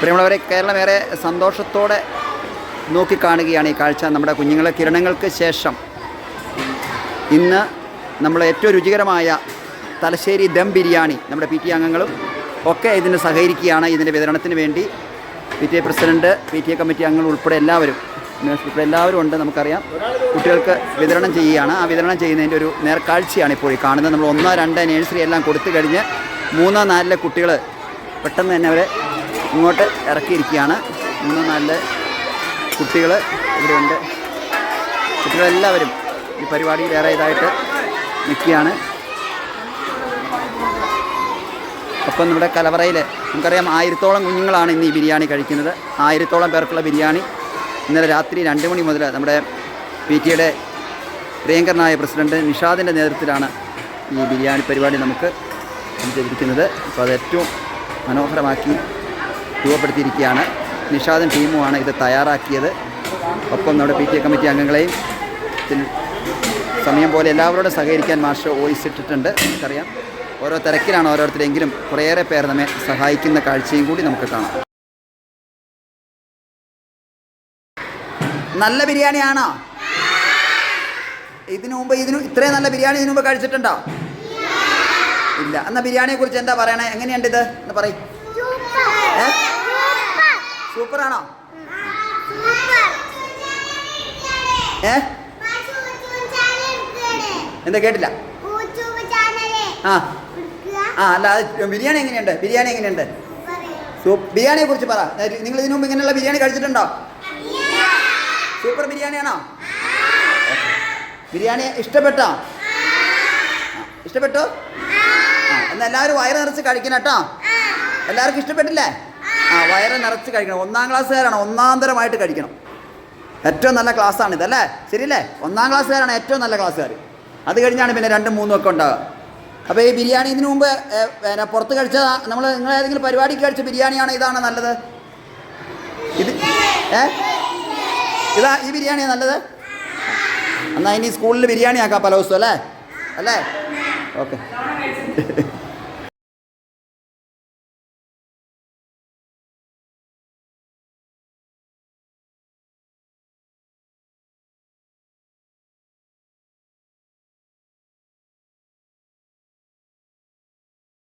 പ്രിയമുള്ളവരെ, കേരളമേറെ സന്തോഷത്തോടെ നോക്കിക്കാണുകയാണ് ഈ കാഴ്ച. നമ്മുടെ കുഞ്ഞുങ്ങളെ കിരണങ്ങൾക്ക് ശേഷം ഇന്ന് നമ്മൾ ഏറ്റവും രുചികരമായ തലശ്ശേരി ദം ബിരിയാണി നമ്മുടെ PTA അംഗങ്ങളും ഒക്കെ ഇതിന് സഹകരിക്കുകയാണ്. ഇതിൻ്റെ വിതരണത്തിന് വേണ്ടി PTA പ്രസിഡൻറ്റ്, PTA കമ്മിറ്റി അംഗങ്ങൾ ഉൾപ്പെടെ എല്ലാവരും, ഉൾപ്പെടെ എല്ലാവരും ഉണ്ട്. നമുക്കറിയാം, കുട്ടികൾക്ക് വിതരണം ചെയ്യുകയാണ്. ആ വിതരണം ചെയ്യുന്നതിൻ്റെ ഒരു നേർക്കാഴ്ചയാണ് ഇപ്പോൾ ഈ കാണുന്നത്. നമ്മൾ 1, 2 നഴ്സറി എല്ലാം കൊടുത്തു കഴിഞ്ഞ് 3, 4 കുട്ടികൾ പെട്ടെന്ന് തന്നെ അവരെ ഇങ്ങോട്ട് ഇറക്കിയിരിക്കുകയാണ്. 3, 4 കുട്ടികൾ ഇവിടെയുണ്ട്. കുട്ടികളെല്ലാവരും ഈ പരിപാടിയിൽ ഏറെ ഇതായിട്ട് നിൽക്കുകയാണ്. ഒപ്പം നമ്മുടെ കലവറയിൽ നമുക്കറിയാം 1000-ഓളം കുഞ്ഞുങ്ങളാണ് ഇന്ന് ഈ ബിരിയാണി കഴിക്കുന്നത്. 1000-ഓളം പേർക്കുള്ള ബിരിയാണി ഇന്നലെ രാത്രി 2 മണി മുതൽ നമ്മുടെ PTAയുടെ പ്രിയങ്കരനായ പ്രസിഡൻറ്റ് നിഷാദിൻ്റെ നേതൃത്വത്തിലാണ് ഈ ബിരിയാണി പരിപാടി നമുക്ക് ചെയ്തിരിക്കുന്നത്. അപ്പോൾ അത് ഏറ്റവും മനോഹരമാക്കി രൂപപ്പെടുത്തിയിരിക്കുകയാണ്. നിഷാദും ടീമുമാണ് ഇത് തയ്യാറാക്കിയത്. ഒപ്പം നമ്മുടെ PTA കമ്മിറ്റി അംഗങ്ങളെയും സമയം പോലെ എല്ലാവരോടും സഹകരിക്കാൻ മാഷ് വോയിസ് ഇട്ടിട്ടുണ്ട്. നമുക്കറിയാം, ഓരോ തിരക്കിലാണ് ഓരോരുത്തരെങ്കിലും കുറേയേറെ പേർ നമ്മെ സഹായിക്കുന്ന കാഴ്ചയും കൂടി നമുക്ക് കാണാം. നല്ല ബിരിയാണിയാണോ? ഇതിനു മുമ്പ് ഇത്രയും നല്ല ബിരിയാണി ഇതിനു മുമ്പ് കഴിച്ചിട്ടുണ്ടോ? ഇല്ല. എന്നാൽ ബിരിയാണിയെ കുറിച്ച് എന്താ പറയണേ? എങ്ങനെയുണ്ട് ഇത് എന്ന് പറയും. സൂപ്പറാണോ? എന്താ കേട്ടില്ല? അല്ല, ബിരിയാണി എങ്ങനെയുണ്ട്? ബിരിയാണിയെ കുറിച്ച് പറ. നിങ്ങൾ ഇതിനു മുമ്പ് ഇങ്ങനെയുള്ള ബിരിയാണി കഴിച്ചിട്ടുണ്ടോ? സൂപ്പർ ബിരിയാണിയാണോ? ബിരിയാണി ഇഷ്ടപ്പെട്ടോ? എന്നാൽ എല്ലാവരും വയറ് നിറച്ച് കഴിക്കണം കേട്ടോ. എല്ലാവർക്കും ഇഷ്ടപ്പെട്ടില്ലേ? വയറ് നിറച്ച് കഴിക്കണം. 1-ാം ക്ലാസ്സുകാരാണ്, ഒന്നാന്തരമായിട്ട് കഴിക്കണം. ഏറ്റവും നല്ല ക്ലാസ്സാണിതല്ലേ? ശരിയല്ലേ? 1-ാം ക്ലാസ്സുകാരാണ് ഏറ്റവും നല്ല ക്ലാസ്സുകാർ. അത് കഴിഞ്ഞാണ് പിന്നെ 2, 3 ഒക്കെ ഉണ്ടാവുക. അപ്പോൾ ഈ ബിരിയാണി ഇതിനു മുമ്പ് പുറത്ത് കഴിച്ചതാ? നിങ്ങൾ ഏതെങ്കിലും പരിപാടിക്ക് കഴിച്ച ബിരിയാണിയാണോ ഇതാണ് നല്ലത്? ഈ ബിരിയാണിയാണ് നല്ലത്? എന്നാൽ ഇനി സ്കൂളിൽ ബിരിയാണി ആക്കാം പല ദിവസവും അല്ലേ? ഓക്കെ.